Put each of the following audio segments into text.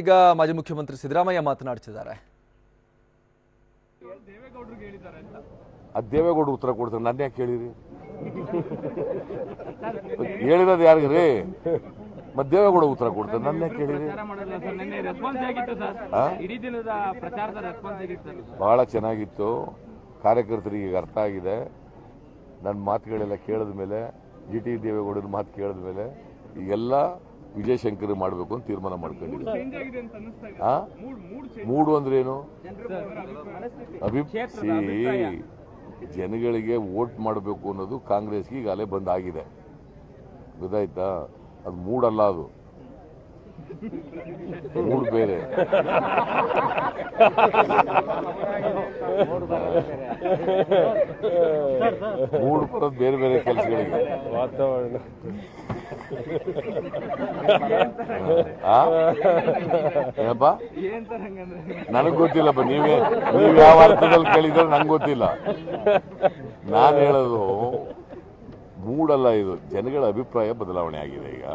ಈಗ ಮಾಜಿ ಮುಖ್ಯಮಂತ್ರಿ ಸಿದ್ದರಾಮಯ್ಯ ಮಾತನಾಡ್ತಿದ್ದಾರೆ. ದೇವೇಗೌಡರು ಉತ್ತರ ಕೊಡ್ತಾರೆ, ನನ್ನ ಯಾಕೆ ಕೇಳಿರಿ? ಹೇಳಿರೋದು ಯಾರಿಗ್ರಿ? ಮತ್ತೆ ದೇವೇಗೌಡ ಉತ್ತರ ಕೊಡ್ತಾರೆ, ನನ್ನ ಯಾಕೆ ಕೇಳಿರಿ? ಬಹಳ ಚೆನ್ನಾಗಿತ್ತು. ಕಾರ್ಯಕರ್ತರಿಗೆ ಈಗ ಅರ್ಥ ಆಗಿದೆ. ನನ್ನ ಮಾತುಗಳೆಲ್ಲ ಕೇಳಿದ ಮೇಲೆ, GT ದೇವೇಗೌಡರ ಮಾತು ಕೇಳಿದ ಮೇಲೆ ಈಗೆಲ್ಲ ವಿಜಯಶಂಕರ್ ಮಾಡಬೇಕು ಅಂತ ತೀರ್ಮಾನ ಮಾಡ್ಕೊಂಡಿದ್ದೀವಿ. ಮೂಡು ಅಂದ್ರೆ ಏನು? ಜನಗಳಿಗೆ ವೋಟ್ ಮಾಡಬೇಕು ಅನ್ನೋದು ಕಾಂಗ್ರೆಸ್ಗೆ ಈಗಾಗಲೇ ಬಂದಾಗಿದೆ, ಗೊತ್ತಾಯ್ತಾ? ಅದು ಮೂಡಲ್ಲ, ಅದು ಮೂಡ್ ಬೇರೆ. ಮೂಡ್ ಬರೋದು ಬೇರೆ ಬೇರೆ ಕೆಲಸಗಳಿಗೆ. ವಾತಾವರಣ ಏನಪ್ಪ ನನಗ್ ಗೊತ್ತಿಲ್ಲಪ್ಪ. ನೀವ್ ಯಾವ ಅರ್ಥದಲ್ಲಿ ಕೇಳಿದ್ರೆ ನಂಗೆ ಗೊತ್ತಿಲ್ಲ. ನಾನು ಹೇಳೋದು ಮೂಡಲ್ಲ, ಇದು ಜನಗಳ ಅಭಿಪ್ರಾಯ ಬದಲಾವಣೆ ಆಗಿದೆ. ಈಗ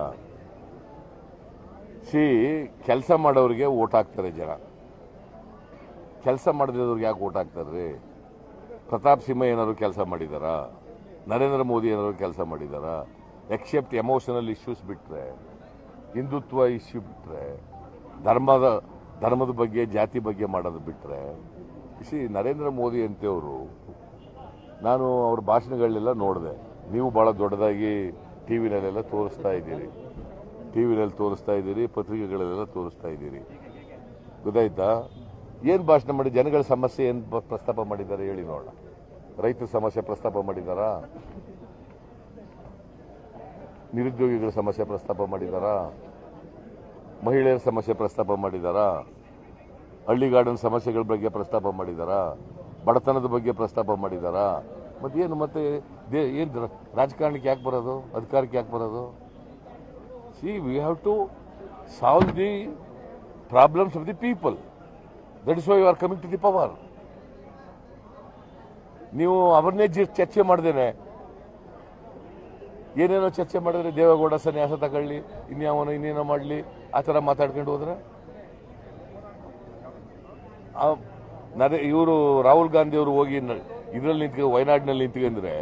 ಕೆಲಸ ಮಾಡೋರಿಗೆ ಓಟ್ ಹಾಕ್ತಾರೆ ಜನ, ಕೆಲಸ ಮಾಡದಿರೋರಿಗೆ ಯಾಕೆ ಓಟ್ ಹಾಕ್ತಾರ್ರಿ? ಪ್ರತಾಪ್ ಸಿಂಹ ಏನಾದ್ರು ಕೆಲಸ ಮಾಡಿದಾರಾ? ನರೇಂದ್ರ ಮೋದಿ ಏನಾದ್ರು ಕೆಲಸ ಮಾಡಿದಾರಾ? ಎಕ್ಸೆಪ್ಟ್ ಎಮೋಷನಲ್ ಇಶ್ಯೂಸ್ ಬಿಟ್ರೆ, ಹಿಂದುತ್ವ ಇಶ್ಯೂ ಬಿಟ್ರೆ, ಧರ್ಮದ ಬಗ್ಗೆ ಜಾತಿ ಬಗ್ಗೆ ಮಾಡೋದು ಬಿಟ್ರೆ, ನರೇಂದ್ರ ಮೋದಿ ಅಂತೇವರು, ನಾನು ಅವ್ರ ಭಾಷಣಗಳನ್ನೆಲ್ಲ ನೋಡಿದೆ. ನೀವು ಬಹಳ ದೊಡ್ಡದಾಗಿ ಟಿವಿನಲ್ಲೆಲ್ಲ ತೋರಿಸ್ತಾ ಇದ್ದೀರಿ, ಪತ್ರಿಕೆಗಳಲ್ಲೆಲ್ಲ ತೋರಿಸ್ತಾ ಇದ್ದೀರಿ, ಗೊತ್ತಾಯ್ತಾ? ಏನು ಭಾಷಣ ಮಾಡಿ ಜನಗಳ ಸಮಸ್ಯೆ ಏನು ಪ್ರಸ್ತಾಪ ಮಾಡಿದ್ದಾರೆ ಹೇಳಿ ನೋಡೋಣ. ರೈತರ ಸಮಸ್ಯೆ ಪ್ರಸ್ತಾಪ ಮಾಡಿದಾರಾ? ನಿರುದ್ಯೋಗಿಗಳ ಸಮಸ್ಯೆ ಪ್ರಸ್ತಾಪ ಮಾಡಿದಾರಾ? ಮಹಿಳೆಯರ ಸಮಸ್ಯೆ ಪ್ರಸ್ತಾಪ ಮಾಡಿದಾರಾ? ಹಳ್ಳಿಗಾಡಿನ ಸಮಸ್ಯೆಗಳ ಬಗ್ಗೆ ಪ್ರಸ್ತಾಪ ಮಾಡಿದಾರಾ? ಬಡತನದ ಬಗ್ಗೆ ಪ್ರಸ್ತಾಪ ಮಾಡಿದಾರಾ? ಮತ್ತೇನು ಏನು ರಾಜಕಾರಣಕ್ಕೆ ಯಾಕೆ ಬರೋದು? ಅಧಿಕಾರಕ್ಕೆ ಯಾಕೆ ಬರೋದು? we have to solve the problems of the people. That is why you are coming to the power. ನೀವು ಅವರನ್ನೇ ಚರ್ಚೆ ಮಾಡ್ದೇನೆ ಏನೇನೋ ಚರ್ಚೆ ಮಾಡಿದ್ರೆ, ದೇವೇಗೌಡ ಸನ್ಯಾಸ ತಗೊಳ್ಳಿ, ಇನ್ನೇನೋ ಮಾಡಲಿ, ಆ ಥರ ಮಾತಾಡ್ಕೊಂಡು ಹೋದ್ರೆ, ಇವರು ರಾಹುಲ್ ಗಾಂಧಿ ಅವರು ಹೋಗಿ ಇದರಲ್ಲಿ ವಯನಾಡಿನಲ್ಲಿ ನಿಂತ್ಕೊಂಡ್ರೆ,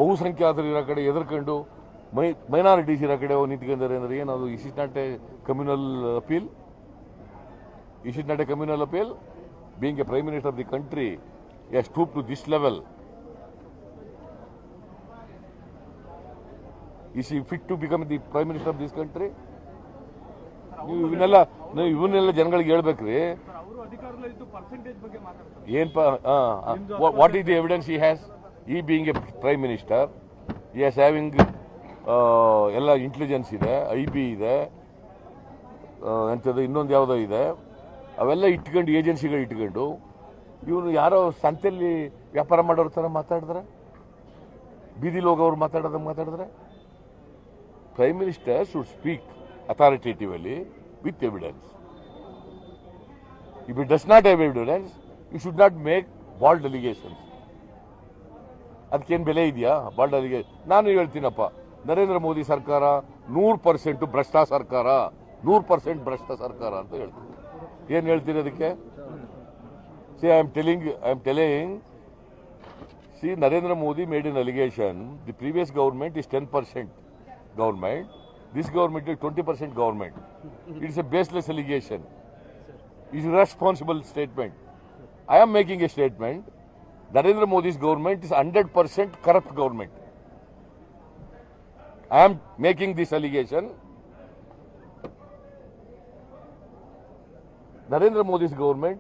ಬಹುಸಂಖ್ಯಾತರು ಇರೋ ಕಡೆ ಎದುರ್ಕೊಂಡು ಮೈನಾರಿಟೀಸ್ ಇರೋ ಕಡೆ ನಿಂತ್ಕೊಂಡ್ರೆ ಅಂದ್ರೆ ಏನದು? Is it not A communal appeal? Being a Prime Minister of the country, he has stooped to this level. Is he fit to become the Prime Minister of this country? ಇವನ್ನೆಲ್ಲ ಜನಗಳಿಗೆ ಹೇಳ್ಬೇಕ್ರಿ. What is the evidence he has? He being a Prime Minister, he is having ಎಲ್ಲ intelligence ಇದೆ, IB ಇದೆ, ಎಂಥದ್ದು ಇನ್ನೊಂದು ಯಾವುದೋ ಇದೆ. ಅವೆಲ್ಲ ಇಟ್ಕೊಂಡು, ಏಜೆನ್ಸಿಗಳು ಇಟ್ಕೊಂಡು, ಇವನು ಯಾರೋ ಸಂತೆಯಲ್ಲಿ ವ್ಯಾಪಾರ ಮಾಡೋರ ಥರ ಮಾತಾಡಿದ್ರೆ, ಬೀದಿಲಿ ಹೋಗೋರು ಮಾತಾಡಿದ್ರೆ. Prime minister should speak authoritatively with evidence. If it does not have evidence, you should not make bald allegations. ಅದಕ್ಕೇನು ಬೆಲೆ ಇದೆಯಾ ಬಾಲ್ಡ್ ಅಲಿಗೇಷನ್? ನಾನು ಹೇಳ್ತೀನಪ್ಪ, ನರೇಂದ್ರ ಮೋದಿ ಸರ್ಕಾರ 100% ಭ್ರಷ್ಟ ಸರ್ಕಾರ, 100% ಭ್ರಷ್ಟ ಸರ್ಕಾರ ಅಂತ ಹೇಳ್ತೀನಿ. ಏನು ಹೇಳ್ತೀನಿ ಅದಕ್ಕೆ? I am telling, Narendra Modi made an allegation. The previous government is 10% government. This government is 20% government. It is a baseless allegation. It is a irresponsible statement. I am making a statement. Narendra Modi's government is 100% corrupt government. I am making this allegation. Narendra Modi's government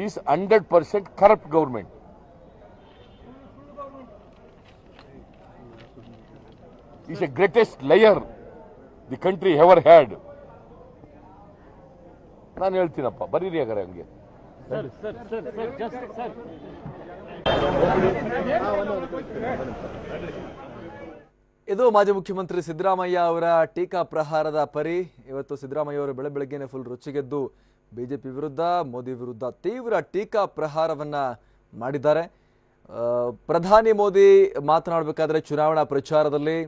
is 100% corrupt government. He is the greatest liar the country ever had. ನಾನು ಹೇಳ್ತೀನಪ್ಪ, ಬರೀರಿ ಹಾಗಾರೆ ಹಂಗೆ. ಇದು ಮಾಜಿ ಮುಖ್ಯಮಂತ್ರಿ ಸಿದ್ದರಾಮಯ್ಯ ಅವರ ಟೀಕಾ ಪ್ರಹಾರದ ಪರಿ. ಇವತ್ತು ಸಿದ್ದರಾಮಯ್ಯ ಅವರು ಬೆಳಗ್ಗೆನೆ ಫುಲ್ ರುಚಿಗೆದ್ದು ಬಿಜೆಪಿ ವಿರುದ್ಧ, ಮೋದಿ ವಿರುದ್ಧ ತೀವ್ರ ಟೀಕಾ ಪ್ರಹಾರವನ್ನ ಮಾಡಿದ್ದಾರೆ. ಪ್ರಧಾನಿ ಮೋದಿ ಮಾತನಾಡಬೇಕಾದ್ರೆ ಚುನಾವಣಾ ಪ್ರಚಾರದಲ್ಲಿ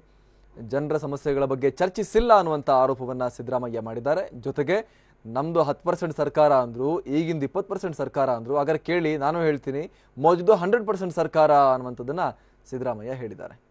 ಜನರ ಸಮಸ್ಯೆಗಳ ಬಗ್ಗೆ ಚರ್ಚಿಸಿಲ್ಲ ಅನ್ನುವಂತ ಆರೋಪವನ್ನ ಸಿದ್ದರಾಮಯ್ಯ ಮಾಡಿದ್ದಾರೆ. ಜೊತೆಗೆ ನಮ್ದು 10% ಸರ್ಕಾರ ಅಂದ್ರು, ಈಗಿಂದ 20% ಸರ್ಕಾರ ಅಂದ್ರು. ಹಾಗಾದ್ರೆ ಕೇಳಿ, ನಾನು ಹೇಳ್ತೀನಿ, ಮೋದಿದು 100% ಸರ್ಕಾರ ಅನ್ನುವಂಥದ್ದನ್ನ ಸಿದ್ದರಾಮಯ್ಯ ಹೇಳಿದ್ದಾರೆ.